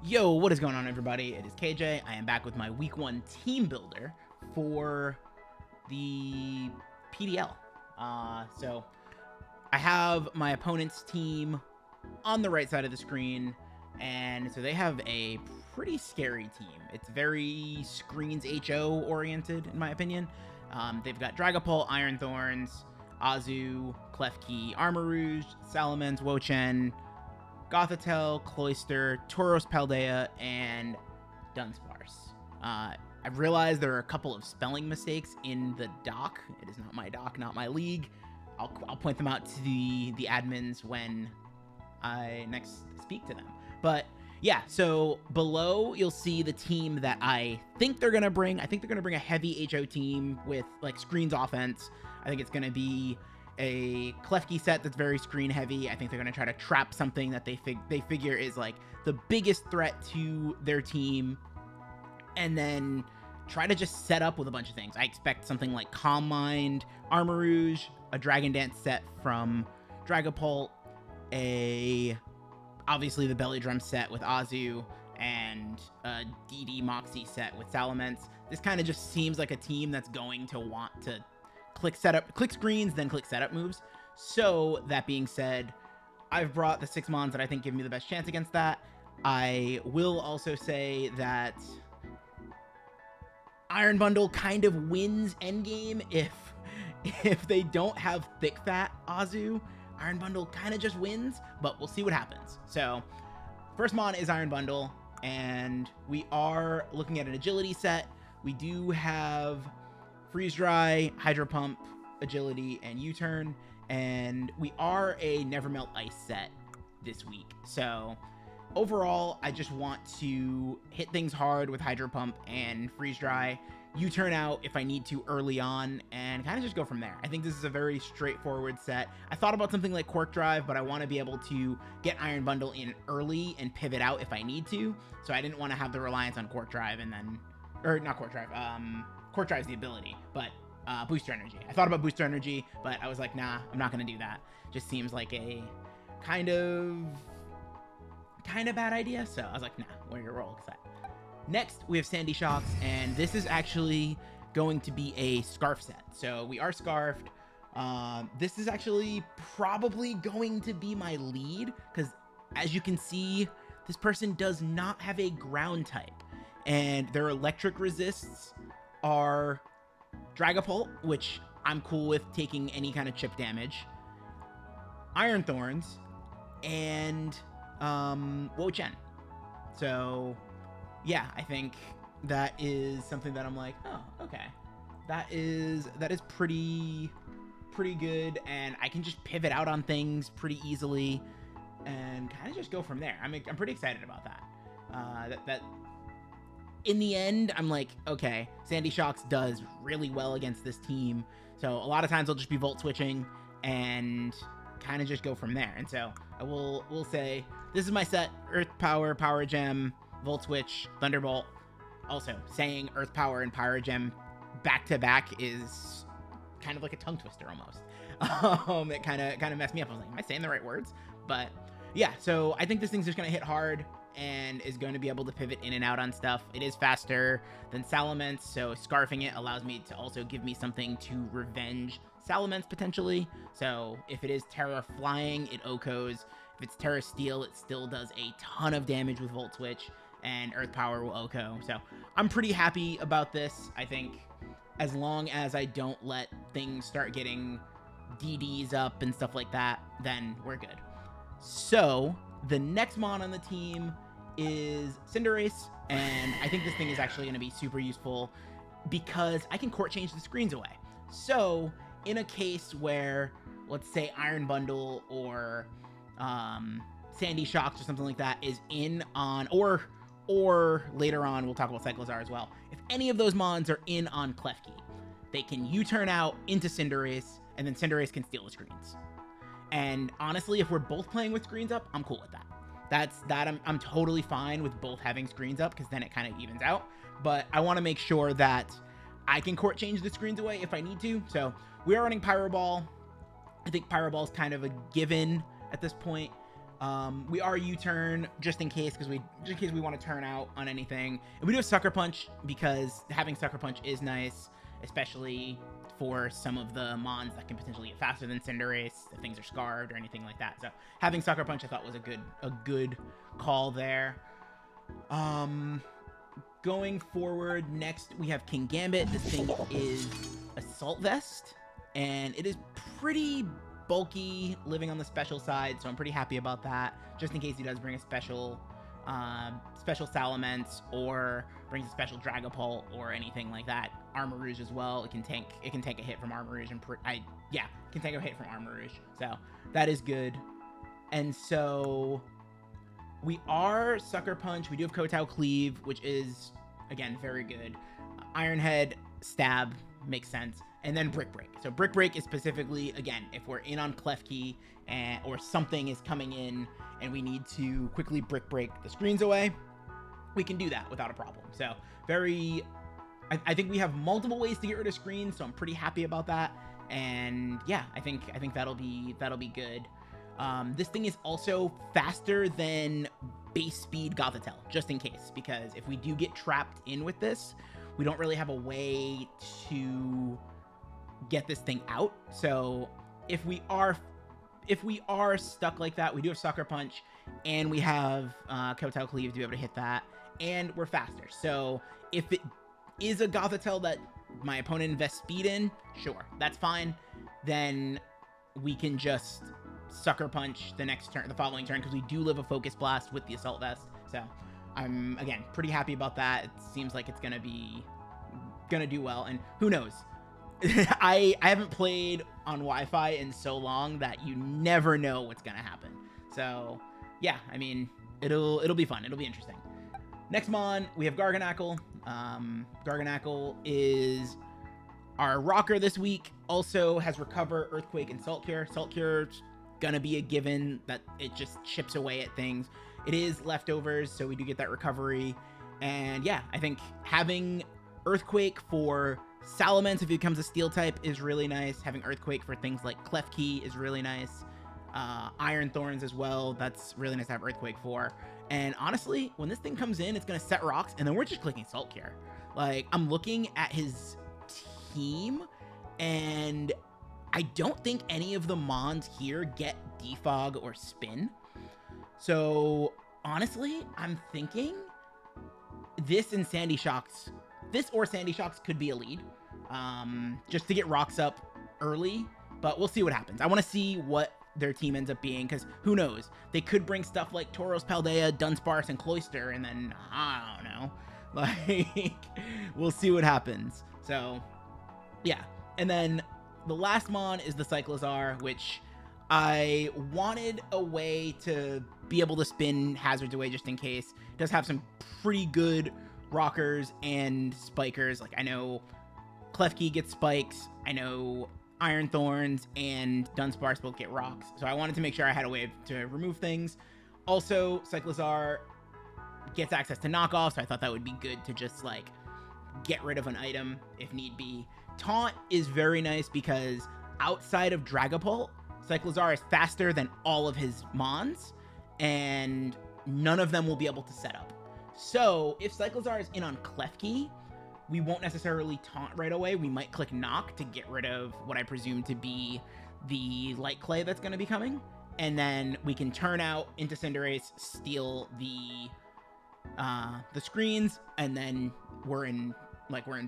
Yo, what is going on, everybody? It is KJ. I am back with my week 1 team builder for the PDL. So I have my opponent's team on the right side of the screen, and so they have a pretty scary team. It's very screens HO oriented, in my opinion. They've got Dragapult, Iron Thorns, Azu, Klefki, Armarouge, Salamence, Wo-Chien, Gothitelle, Cloyster, Tauros, Paldea, and Dunsparce. I realized there are a couple of spelling mistakes in the doc. It is not my doc, not my league. I'll point them out to the admins when I next speak to them. But yeah, so below you'll see the team that I think they're gonna bring. I think they're gonna bring a heavy HO team with like screens offense. I think it's gonna be a Klefki set that's very screen heavy. I think they're going to try to trap something that they figure is like the biggest threat to their team, and then try to just set up with a bunch of things. I expect something like Calm Mind, Armarouge, a Dragon Dance set from Dragapult, obviously the Belly Drum set with Azu, and a DD Moxie set with Salamence. This kind of just seems like a team that's going to want to click screens, then click setup moves. So that being said, I've brought the 6 mons that I think give me the best chance against that. I will also say that Iron Bundle kind of wins endgame if they don't have thick fat Azu. Iron Bundle kind of just wins, but we'll see what happens. So first mon is Iron Bundle, and we are looking at an agility set. We do have Freeze Dry, Hydro Pump, Agility, and U-Turn, and we are a Never Melt Ice set this week. So overall, I just want to hit things hard with Hydro Pump and Freeze Dry, U-Turn out if I need to early on, and kind of just go from there. I think this is a very straightforward set. I thought about something like Quark Drive, but I want to be able to get Iron Bundle in early and pivot out if I need to, so I didn't want to have the reliance on Quark Drive and then, or not Quark Drive, Quark Drive is the ability, but Booster Energy. I thought about Booster Energy, but I was like, nah, I'm not going to do that. Just seems like a kind of bad idea, so I was like, nah, we're going to roll with that. Next, we have Sandy Shocks, and this is actually going to be a Scarf set. So we are Scarfed. This is actually probably going to be my lead, because as you can see, this person does not have a ground type, and their electric resists are Dragapult, which I'm cool with taking any kind of chip damage, Iron Thorns, and Wo-Chien. So yeah, I think that is something that I'm like, oh, okay, that is pretty good, and I can just pivot out on things pretty easily and kind of just go from there. I'm pretty excited about that. That in the end, I'm like, okay, Sandy Shocks does really well against this team. So a lot of times I'll just be Volt switching and kind of just go from there. And so I will say, this is my set: Earth Power, Power Gem, Volt Switch, Thunderbolt. Also, saying Earth Power and Power Gem back to back is kind of like a tongue twister almost. It kind of messed me up. I was like, am I saying the right words? But yeah, so I think this thing's just going to hit hard and is going to be able to pivot in and out on stuff. It is faster than Salamence, so Scarfing it allows me to also give me something to revenge Salamence potentially. So if it is Terra Flying, it OHKOs. If it's Terra Steel, it still does a ton of damage with Volt Switch, and Earth Power will OHKO. So I'm pretty happy about this. I think as long as I don't let things start getting DDs up and stuff like that, then we're good. So the next mon on the team is Cinderace, and I think this thing is actually going to be super useful because I can court change the screens away. So in a case where, let's say, Iron Bundle or Sandy Shocks or something like that is in on, or later on, we'll talk about Cyclozar as well. If any of those mons are in on Klefki, they can U-turn out into Cinderace, and then Cinderace can steal the screens. And honestly, if we're both playing with screens up, I'm cool with that. I'm totally fine with both having screens up, because then it kind of evens out. But I want to make sure that I can court change the screens away if I need to. So we are running Pyro Ball. I think Pyro Ball is kind of a given at this point. We are U-turn just in case, because we want to turn out on anything. And we do have Sucker Punch because having Sucker Punch is nice, especially for some of the mons that can potentially get faster than Cinderace if things are scarred or anything like that. So having Sucker Punch I thought was a good call there. Going forward, next we have Kingambit. This thing is Assault Vest, and it is pretty bulky, living on the special side, so I'm pretty happy about that, just in case he does bring a special Salamence or brings a special Dragapult or anything like that. Armarouge as well. It can take a hit from Armarouge, and can take a hit from Armarouge, so that is good. And so we are Sucker Punch. We do have Kotao Cleave, which is again very good. Iron Head, Stab makes sense, and then Brick Break. So Brick Break is specifically, again, if we're in on Klefki or something is coming in and we need to quickly Brick Break the screens away, we can do that without a problem. So I think we have multiple ways to get rid of screens, so I'm pretty happy about that. And yeah, I think that'll be good. This thing is also faster than base speed Gothitelle, just in case, because if we do get trapped in with this, we don't really have a way to get this thing out. So if we are stuck like that, we do have Sucker Punch, and we have Kotao Cleave to be able to hit that, and we're faster. So if it is a Gothitelle that my opponent invests speed in, sure, that's fine. Then we can just Sucker Punch the following turn, because we do live a Focus Blast with the Assault Vest. So I'm, again, pretty happy about that. It seems like it's gonna do well, and who knows? I haven't played on Wi-Fi in so long that you never know what's gonna happen. So yeah, I mean, it'll be fun. It'll be interesting. Next mon, we have Garganacl. Garganacl is our rocker this week. Also has Recover, Earthquake, and Salt Cure. Salt Cure's gonna be a given that it just chips away at things. It is leftovers, so we do get that recovery. And yeah, I think having Earthquake for Salamence if he becomes a Steel type is really nice. Having Earthquake for things like Klefki is really nice. Iron Thorns as well, that's really nice to have Earthquake for. And honestly, when this thing comes in, it's gonna set rocks, and then we're just clicking Salt Cure. Like, I'm looking at his team, and I don't think any of the mons here get Defog or Spin. So honestly, I'm thinking this or Sandy Shocks could be a lead, just to get rocks up early, but we'll see what happens. I want to see what their team ends up being, because who knows? They could bring stuff like Tauros, Paldea, Dunsparce, and Cloyster, and then, I don't know. Like, we'll see what happens. So, yeah. And then the last mon is the Cyclizar, which I wanted a way to be able to spin hazards away just in case. It does have some pretty good rockers and spikers. Like, I know Klefki gets spikes. I know Iron Thorns and Dunsparce both get rocks. So I wanted to make sure I had a way to remove things. Also, Cyclizar gets access to knockoff, so I thought that would be good to just, like, get rid of an item if need be. Taunt is very nice because outside of Dragapult, Cyclizar is faster than all of his mons, and none of them will be able to set up. So if Cyclizar is in on Klefki, we won't necessarily taunt right away. We might click Knock to get rid of what I presume to be the Light Clay that's going to be coming, and then we can turn out into Cinderace, steal the screens, and then we're in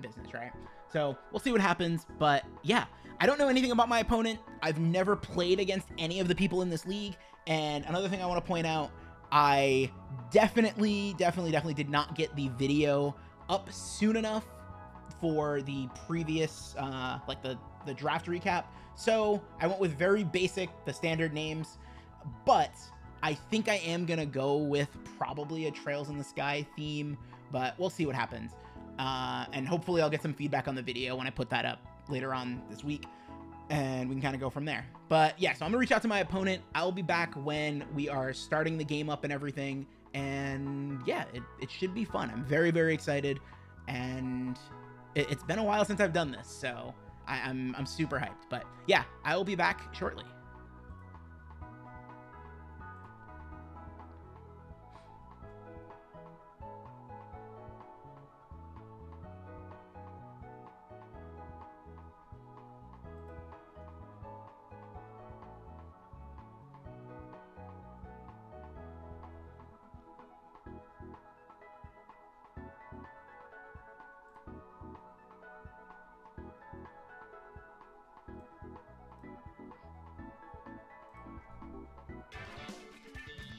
business, right? So we'll see what happens. But yeah, I don't know anything about my opponent. I've never played against any of the people in this league. And another thing I want to point out, I definitely did not get the video up soon enough for the previous, like the draft recap. So I went with very basic, the standard names, but I think I am going to go with probably a Trails in the Sky theme, but we'll see what happens. And hopefully I'll get some feedback on the video when I put that up later on this week, and we can kind of go from there. But yeah, so I'm gonna reach out to my opponent. I'll be back when we are starting the game up and everything. And yeah, it should be fun. I'm very excited, and it's been a while since I've done this, so I'm super hyped. But yeah, I will be back shortly.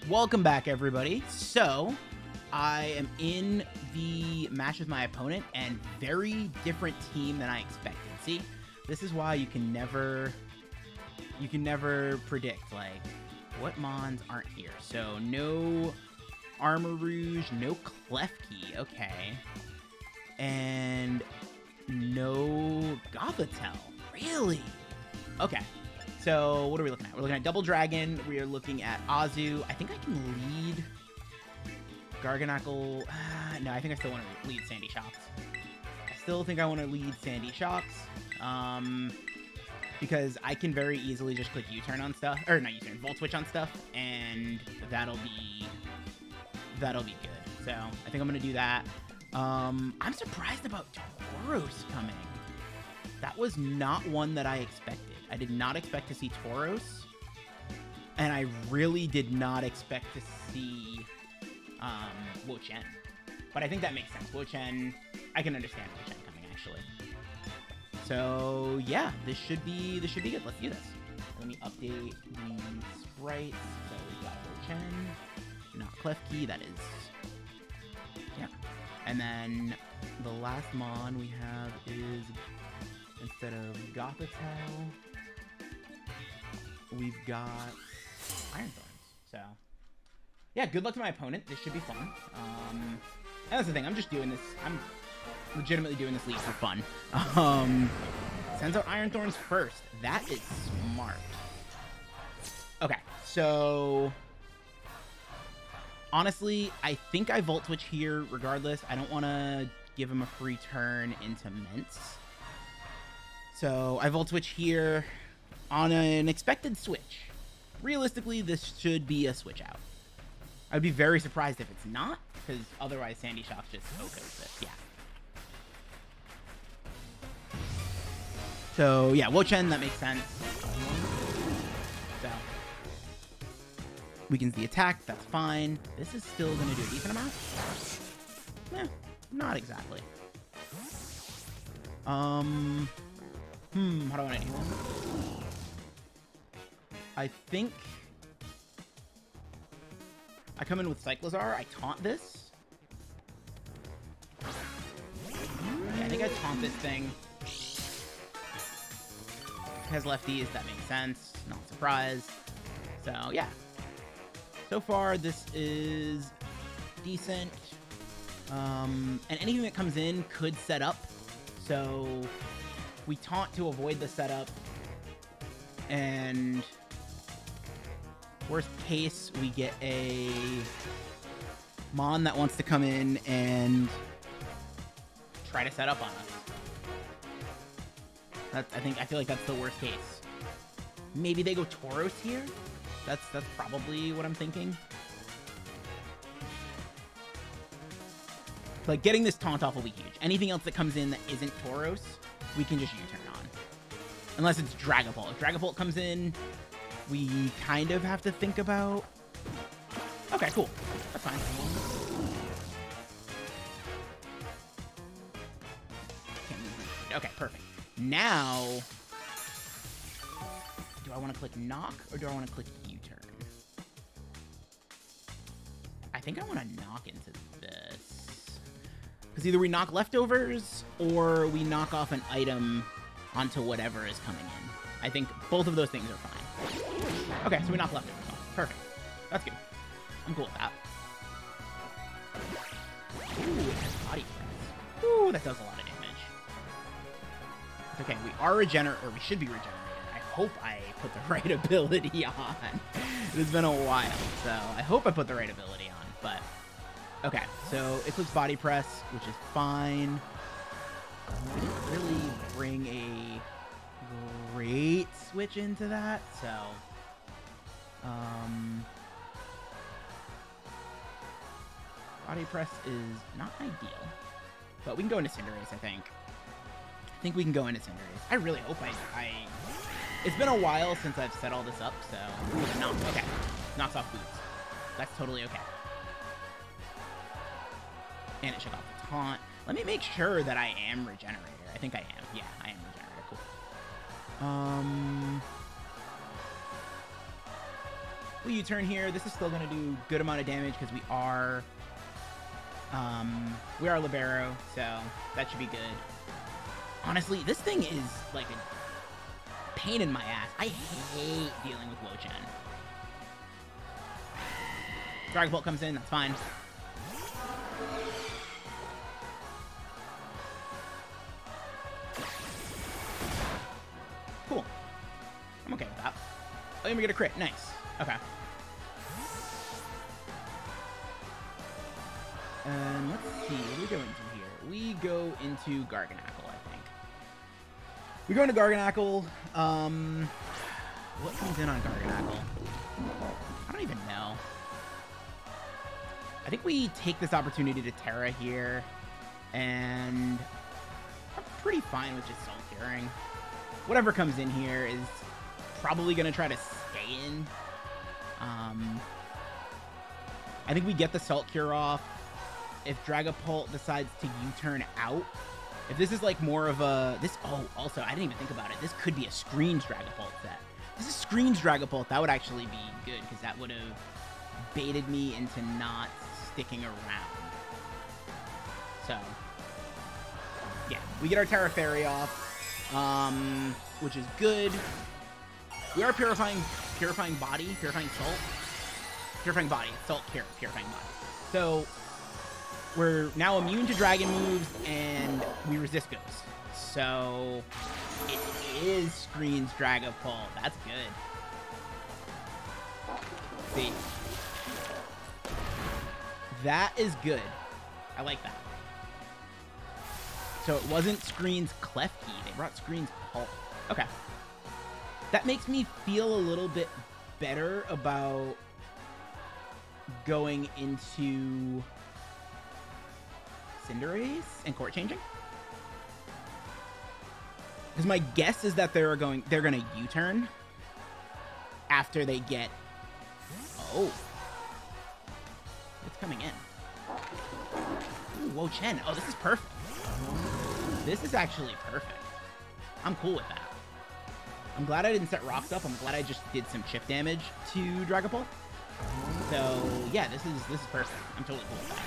Welcome back, everybody. So, I am in the match with my opponent, and very different team than I expected. See, this is why you can never predict, like, what mons aren't here. So, no Armarouge, no Klefki, okay. And no Gothitelle, really? Okay. So, what are we looking at? We're looking at Double Dragon. We are looking at Azu. I think I can lead Garganacl. No, I think I still want to lead Sandy Shocks. I still think I want to lead Sandy Shocks. Because I can very easily just click U-turn on stuff. Or not U-turn, Volt Switch on stuff. And that'll be good. So, I think I'm going to do that. I'm surprised about Tauros coming. That was not one that I expected. I did not expect to see Tauros, and I really did not expect to see Wo-Chien. But I think that makes sense. Wo-Chien, I can understand Wo-Chien coming, actually. So yeah, this should be good. Let's do this. Let me update the sprites. So we've got Wo-Chien, not Klefki. That is, yeah. And then the last mon we have is, instead of Gothitelle, we've got Iron Thorns. So, yeah, good luck to my opponent. This should be fun. And that's the thing. I'm just doing this. I'm legitimately doing this league for fun. Sends out Iron Thorns first. That is smart. Okay, so honestly, I think I Volt Switch here regardless. I don't want to give him a free turn into Mence. So I Volt Switch here on an expected switch. Realistically, this should be a switch out. I'd be very surprised if it's not, because otherwise Sandy Shocks just OHKOs it. Yeah. So yeah, Wo-Chien, that makes sense. So weakens the attack, that's fine. This is still going to do a decent amount. Not exactly. How do I want to do this? I think I come in with Cyclizar. I taunt this. Yeah, I think I taunt this thing. Has lefties, that makes sense. Not surprised. So, yeah. So far, this is decent. And anything that comes in could set up. So we taunt to avoid the setup, and worst case, we get a Mon that wants to come in and try to set up on us. I feel like that's the worst case. Maybe they go Tauros here? That's probably what I'm thinking. Like, getting this taunt off will be huge. Anything else that comes in that isn't Tauros, we can just U-turn on. Unless it's Dragapult. If Dragapult comes in, we kind of have to think about... Okay, cool. That's fine. Okay, perfect. Now... do I want to click Knock, or do I want to click U-turn? I think I want to knock into this. Because either we knock leftovers, or we knock off an item onto whatever is coming in. I think both of those things are fine. Okay, so we knock leftovers off. Perfect. That's good. I'm cool with that. Ooh, it has body press. Ooh, that does a lot of damage. It's okay, we are or we should be regenerated. I hope I put the right ability on. It has been a while, so I hope I put the right ability on, but... Okay, so it clicks body press, which is fine. We didn't really bring a great switch into that, so... body press is not ideal, but we can go into Cinderace, I think. I think we can go into Cinderace. I really hope I... It's been a while since I've set all this up, so... Ooh, knock. Okay. Knocks off boots. That's totally okay. And it shook off the taunt. Let me make sure that I am Regenerator. I think I am. Yeah, I am Regenerator. Cool. we U-turn here. This is still going to do good amount of damage because we are Libero, so that should be good. Honestly, this thing is like a pain in my ass. I hate dealing with Wo-Chen. Dragon Bolt comes in, that's fine. Cool. I'm okay with that. Oh, and we get a crit. Nice. Okay. Let's see. What do we go into here? We go into Garganackle, I think. We go into Garganackle. What comes in on Garganackle? I don't even know. I think we take this opportunity to Terra here, and I'm pretty fine with just Salt Curing. Whatever comes in here is probably going to try to stay in. I think we get the Salt Cure off. If Dragapult decides to U-turn out, if this is like more of a... Oh, also, I didn't even think about it. This could be a Screens Dragapult set. This is Screens Dragapult. That would actually be good, because that would have baited me into not sticking around. So, yeah. We get our Terra Fairy off, which is good. We are purifying body, purifying salt. Purifying body, salt, purifying body. So, we're now immune to dragon moves, and we resist ghosts. So, it is Screens Dragapult. That's good. See. That is good. I like that. So it wasn't Screens Klefki. They brought Screens Pulp. Okay. That makes me feel a little bit better about going into Cinderace and court changing. Because my guess is that they're gonna U-turn after they get... Oh. What's coming in? Ooh, Wo-Chen. Oh, this is perfect. This is actually perfect. I'm cool with that. I'm glad I didn't set rocks up. I'm glad I just did some chip damage to Dragapult. So, yeah, this is perfect. I'm totally cool with that.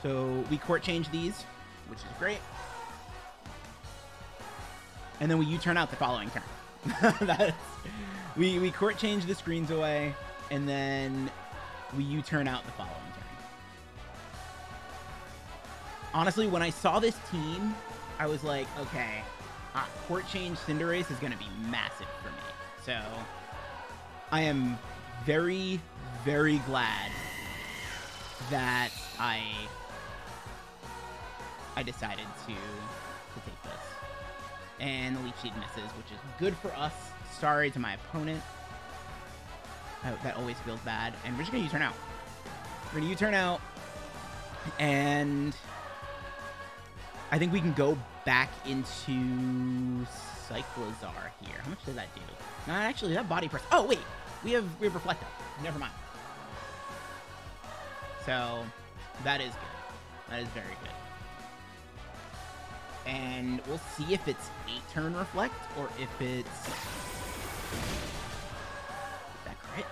So, we court change these, which is great. And then we U-turn out the following turn. We court change the screens away, and then we U-turn out the following turn. Honestly, when I saw this team, I was like, okay, court change Cinderace is going to be massive for me. So, I am very, very glad that I decided to take this. And the Leech Seed misses, which is good for us. Sorry to my opponent. That always feels bad. And we're just going to U-turn out. We're going to U-turn out. And I think we can go back into Cyclizar here. How much does that do? No, actually, that body press. Oh, wait. We have Reflective. Never mind. So, that is good. That is very good. And we'll see if it's 8-turn Reflect or if it's... that crit?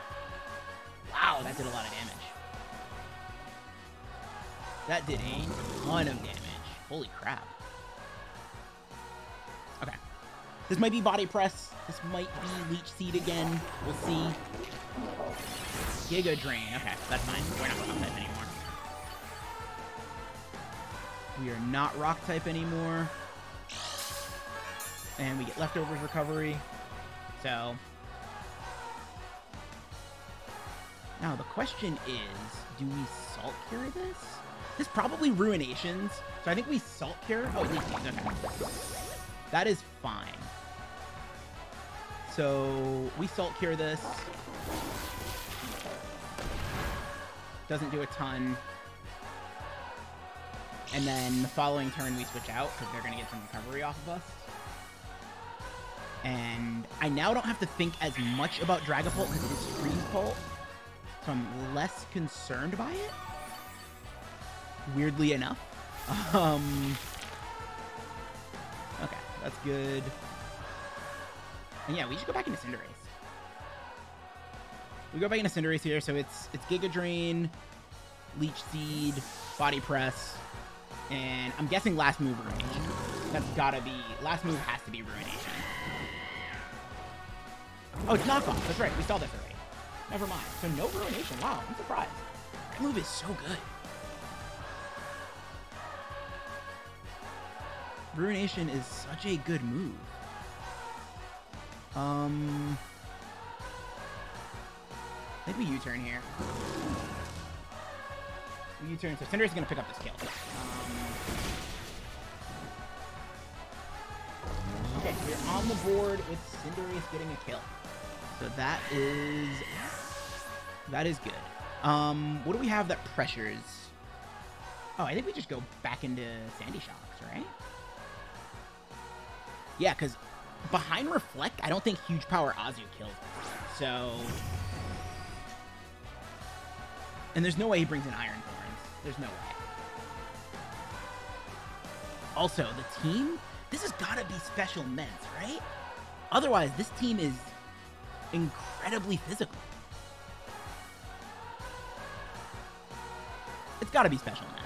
Wow, that did a lot of damage. That did a ton of damage. Holy crap. Okay. This might be Body Press. This might be Leech Seed again. We'll see. Giga Drain. Okay, that's fine. We're not Rock type anymore. We are not Rock type anymore. And we get Leftovers Recovery. So. Now, the question is, do we Salt Cure this? This probably Ruinations. So I think we Salt Cure. Oh, Leech Seeds. Okay. That is fine. So we Salt Cure this. Doesn't do a ton. And then the following turn we switch out because they're going to get some recovery off of us. And I now don't have to think as much about Dragapult because it is Screens Pult. So I'm less concerned by it. Weirdly enough. Okay, that's good. And yeah, we just go back into Cinderace. We go back into Cinderace here, so it's Giga Drain, Leech Seed, Body Press, and I'm guessing last move Ruination. That's gotta be, last move has to be Ruination. Oh, it's knockoff. That's right. We saw this already. Never mind. So no Ruination. Wow, I'm surprised. That move is so good. Ruination is such a good move. I think we U-turn here. We U-turn, so Cinderace is going to pick up this kill. Okay, we're on the board with Cinderace getting a kill. So that is good. What do we have that pressures? Oh, I think we just go back into Sandy Shocks, right? Yeah, because behind Reflect, I don't think Huge Power Azu kills us. So... And there's no way he brings in Iron Thorns. There's no way. Also, the team... This has got to be Special Ments, right? Otherwise, this team is incredibly physical. It's got to be Special Ments.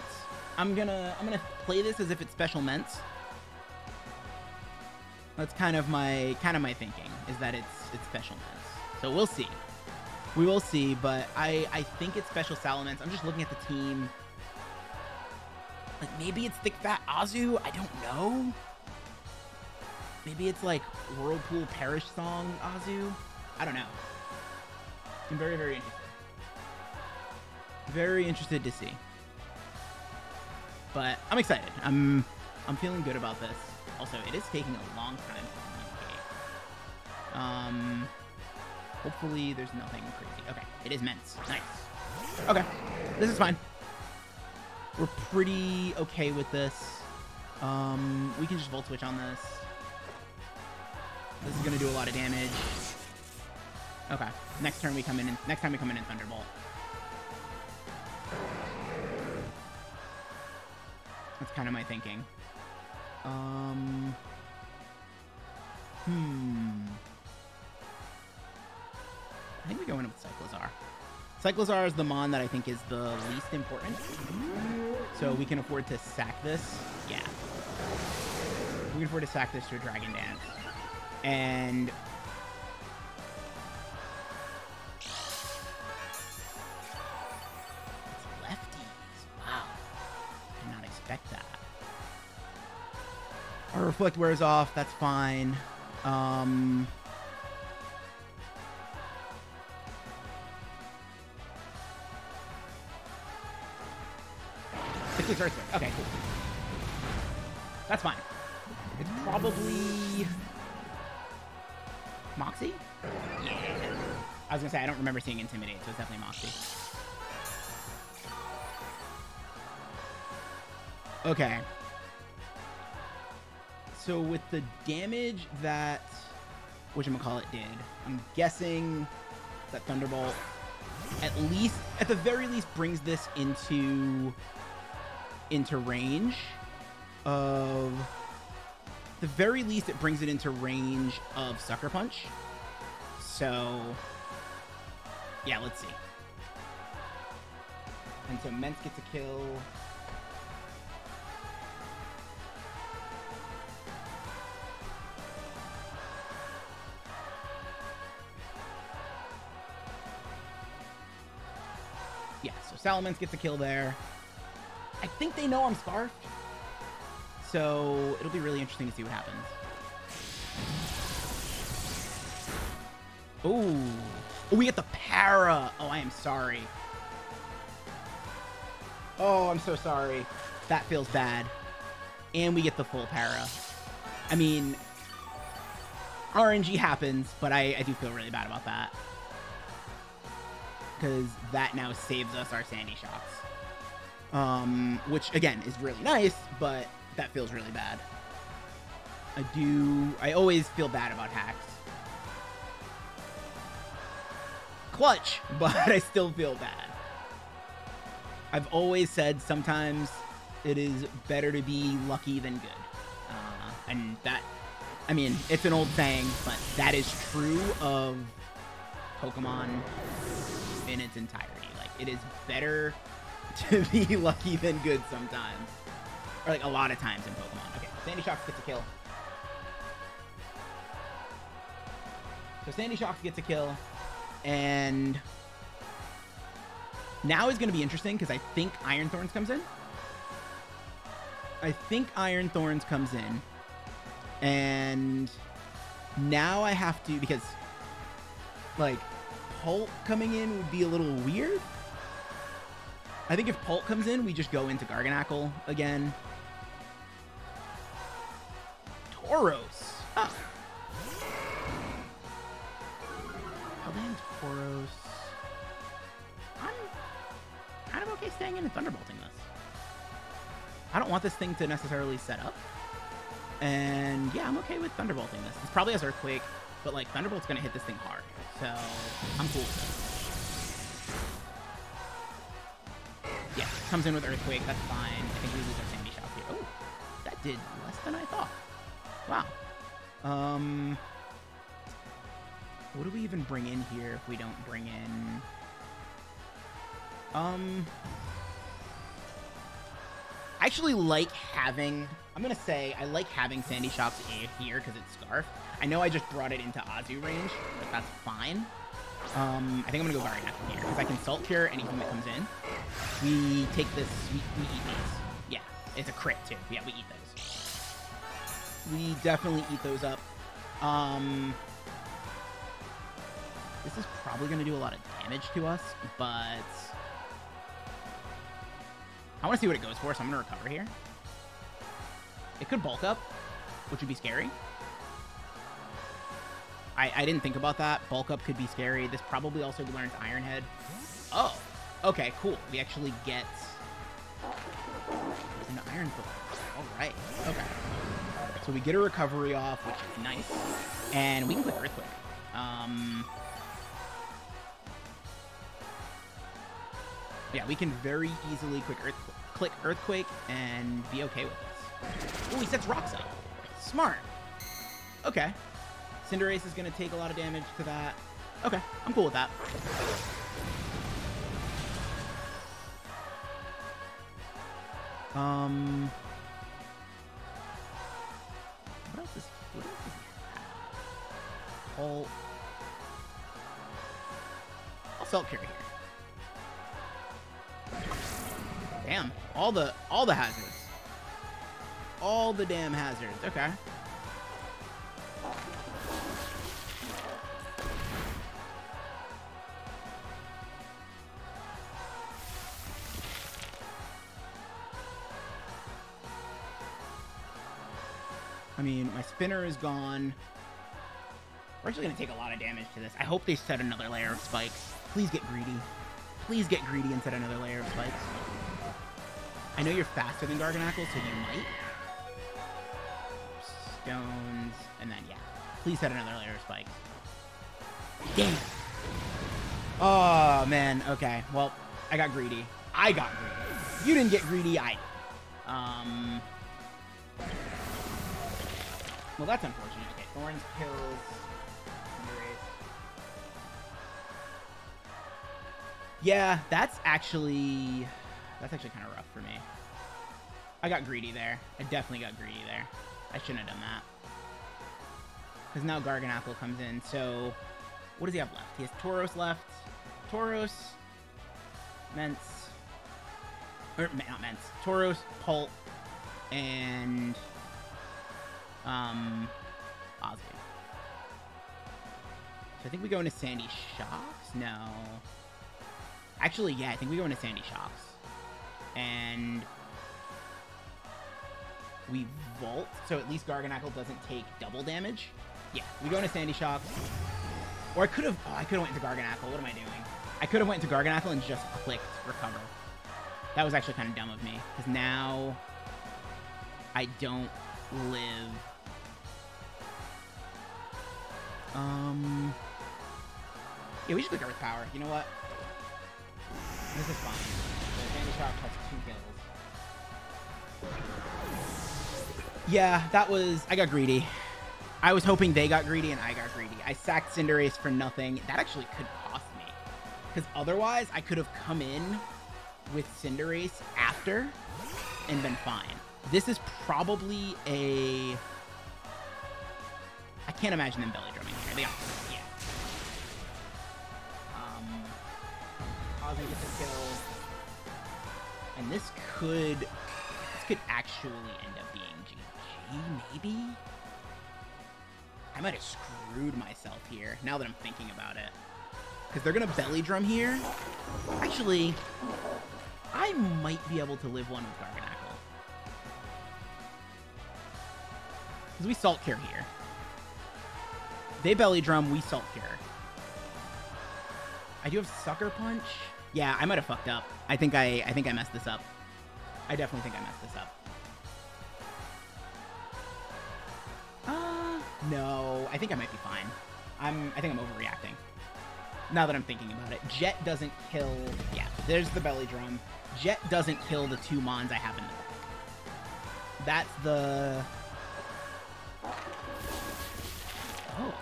I'm gonna play this as if it's Special Ments. That's kind of my thinking, is that it's Special Ments. So we'll see. We will see, but I think it's Special Salamence. I'm just looking at the team. Like, maybe it's Thick Fat Azu? I don't know. Maybe it's like Whirlpool Perish Song Azu? I don't know. I'm very, very interested. Very interested to see. But I'm excited. I'm feeling good about this. Also, it is taking a long time to communicate. Hopefully there's nothing crazy. Okay, it is Ments. Nice. Okay, this is fine. We're pretty okay with this. We can just Volt Switch on this. This is gonna do a lot of damage. Okay, next time we come in Thunderbolt. That's kind of my thinking. I think we go in with Cyclizar. Cyclizar is the Mon that I think is the least important. So we can afford to sack this. Yeah. We can afford to sack this to a Dragon Dance. And... It's lefties. Wow. Did not expect that. Our Reflect wears off. That's fine. Okay, cool. That's fine. It's probably... Moxie? Yeah. I was gonna say, I don't remember seeing Intimidate, so it's definitely Moxie. Okay. So with the damage that whatchamacallit did, I'm guessing that Thunderbolt at the very least brings this into range of... At the very least, it brings it into range of Sucker Punch. So, yeah, let's see. And so Ments gets a kill. Yeah, so Salamence gets a kill there. I think they know I'm Scarfed. So it'll be really interesting to see what happens. Oh, we get the para. Oh, I am sorry. Oh, I'm so sorry. That feels bad. And we get the full para. I mean, RNG happens, but I do feel really bad about that. Because that now saves us our Sandy Shocks. Which, again, is really nice, but that feels really bad. I always feel bad about hacks. Clutch, but I still feel bad. I've always said sometimes it is better to be lucky than good. And that I mean, it's an old saying, but that is true of Pokemon in its entirety. Like, it is better to be lucky than good sometimes. Or, like, a lot of times in Pokemon. Okay, Sandy Shocks gets a kill. So Sandy Shocks gets a kill. And now is going to be interesting because I think Iron Thorns comes in. I think Iron Thorns comes in. And now I have to, because, like, Pult coming in would be a little weird. I think if Pult comes in, we just go into Garganacl again. Tauros. Oh. Hellband, Tauros. I'm kind of okay staying in and Thunderbolting this. I don't want this thing to necessarily set up. And yeah, I'm okay with Thunderbolting this. This probably has Earthquake, but like Thunderbolt's gonna hit this thing hard. So I'm cool with it. Yeah, comes in with Earthquake, that's fine. I think we lose our Sandy Shock here. Oh, that did less than I thought. Wow. What do we even bring in here if we don't bring in... I actually like having... I'm going to say I like having Sandy Shocks here because it's Scarf. I know I just brought it into Azu range, but that's fine. I think I'm going to go Garganacl here because I can Salt Cure anything that comes in. We take this... We eat these. Yeah, it's a crit too. Yeah, we eat those. We definitely eat those up. This is probably going to do a lot of damage to us, but... I want to see what it goes for, so I'm going to recover here. It could bulk up, which would be scary. I didn't think about that. Bulk up could be scary. This probably also learns Iron Head. Oh, okay, cool. We actually get an Iron Thorn. All right, okay. So we get a recovery off, which is nice. And we can click Earthquake. Yeah, we can very easily click Earthquake and be okay with this. Oh, he sets Rocks up. Smart. Okay. Cinderace is going to take a lot of damage to that. Okay, I'm cool with that. What else is he have? I'll Salt Cure here. Damn, all the hazards. All the damn hazards. Okay. I mean, my spinner is gone. We're actually going to take a lot of damage to this. I hope they set another layer of spikes. Please get greedy. Please get greedy and set another layer of spikes. I know you're faster than Garganacl, so you might. Stones, and then, yeah. Please set another layer of spikes. Damn. Oh, man. Okay. Well, I got greedy. I got greedy. You didn't get greedy, I did. Well, that's unfortunate. Okay, Thorns kills Cinderace. Yeah, that's actually kind of rough for me. I got greedy there. I definitely got greedy there. I shouldn't have done that. Because now Garganacl comes in. So, what does he have left? He has Tauros left. Tauros, Mence, or not Mence. Tauros, Pult, and Ozzy. So I think we go into Sandy Shocks? No. Actually, yeah, I think we go into Sandy Shocks. And we Volt, so at least Garganacl doesn't take double damage. Yeah, we go into Sandy Shocks. Or I could have went into Garganacl. What am I doing? I could have went into Garganacl and just clicked Recover. That was actually kind of dumb of me, because now I don't live. Yeah, we should click Earth Power. You know what? This is fine. The Sandy Shock has 2 kills. Yeah, that was... I got greedy. I was hoping they got greedy and I got greedy. I sacked Cinderace for nothing. That actually could cost me. Because otherwise, I could have come in with Cinderace after and been fine. This is probably a... I can't imagine them belly drumming here. They are. Yeah. Ozzy gets a kill. And this could actually end up being GG, maybe? I might have screwed myself here, now that I'm thinking about it. Because they're going to belly drum here. Actually, I might be able to live one with Garganacl. Because we Salt Cure here. They belly drum, we Salt Cure. I do have Sucker Punch. Yeah, I might have fucked up. I think I messed this up. I definitely think I messed this up. No, I think I might be fine. I think I'm overreacting. Now that I'm thinking about it. Jet doesn't kill... Yeah, there's the belly drum. Jet doesn't kill the 2 Mons I have in the back. That's the... Oh.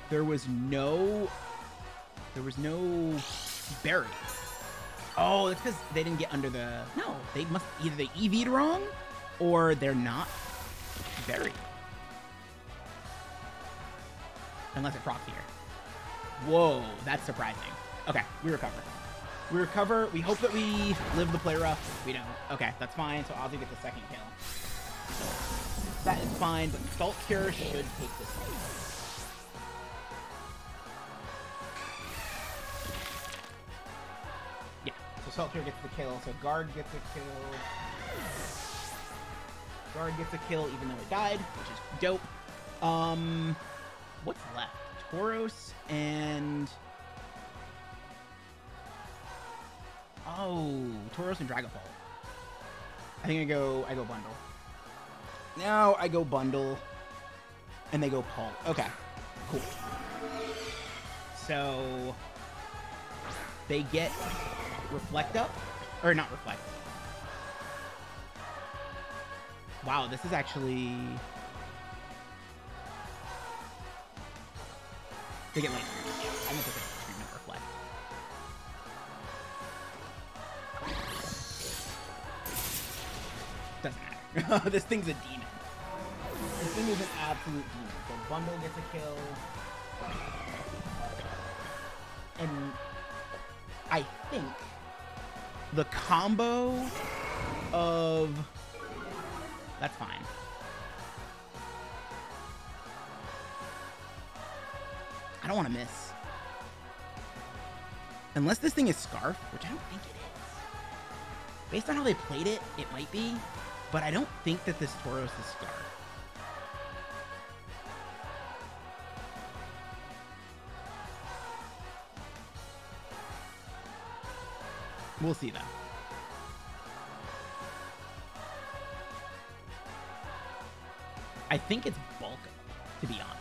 There was no berry. Oh, that's because they didn't get under the... No, they must... Either they EV'd wrong, or they're not berry. Unless it procs here. Whoa, that's surprising. Okay, we recover. We recover. We hope that we live the play rough. We don't. Okay, that's fine. So Ozzy gets the 2nd kill. That is fine, but Salt Cure should take this fight. Yeah, so Salt Cure gets the kill. So Guard gets a kill. Guard gets a kill even though it died, which is dope. What's left? Tauros and... Oh, Tauros and Dragapult. I think I go Bundle. No, I go Bundle. And they go Pult. Okay, cool. So... They get Reflect up? Or not Reflect. Wow, this is actually... They get Lightning. Yeah, I'm gonna take a treatment Reflect. Doesn't matter. This thing's a demon. This thing is an absolute demon. So Bundle gets a kill. And I think the combo of... That's fine. I don't want to miss. Unless this thing is Scarf, which I don't think it is. Based on how they played it, it might be. But I don't think that this Tauros is Scarf. We'll see, though. I think it's Bulk Up, to be honest.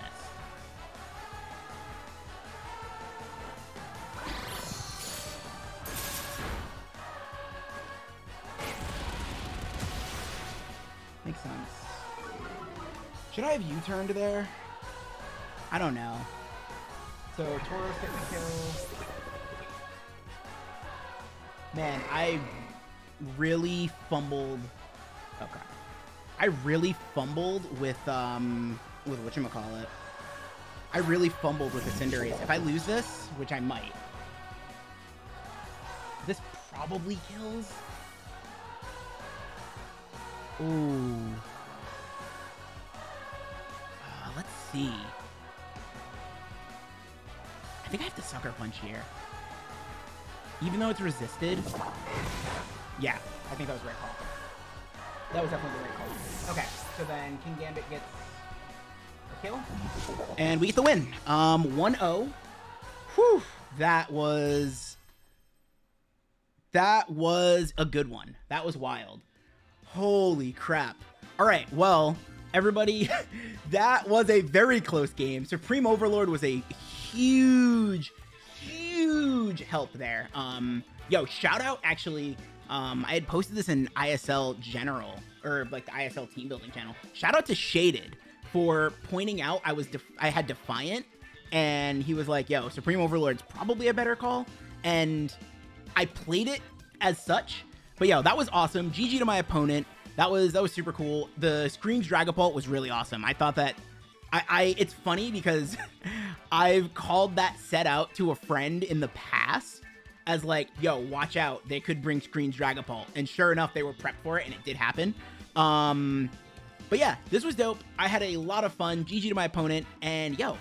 Makes sense. Should I have U-turned there? I don't know. So Tauros gets a kill. Man, I really fumbled. Oh crap. I really fumbled with whatchamacallit. I really fumbled with the Cinderace. If I lose this, which I might, this probably kills. Ooh. Let's see. I think I have to Sucker Punch here. Even though it's resisted. Yeah, I think that was the right call. That was definitely the right call. Okay, so then King Gambit gets a kill. And we get the win. 1-0. Whew. That was a good one. That was wild. Holy crap. All right, well, everybody, that was a very close game. Supreme Overlord was a huge help there. Yo, shout out, actually, I had posted this in ISL General, or like the ISL team building channel. Shout out to Shaded for pointing out I had Defiant, and he was like, yo, Supreme Overlord's probably a better call, and I played it as such. But yo, that was awesome. GG to my opponent. That was super cool. The Screams Dragapult was really awesome. I thought that it's funny because I've called that set out to a friend in the past as like, yo, watch out, they could bring Screams Dragapult. And sure enough, they were prepped for it, and it did happen. But yeah, this was dope. I had a lot of fun. GG to my opponent. And yo,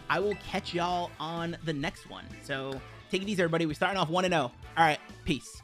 I will catch y'all on the next one. So take it easy, everybody. We're starting off 1-0. All right, peace.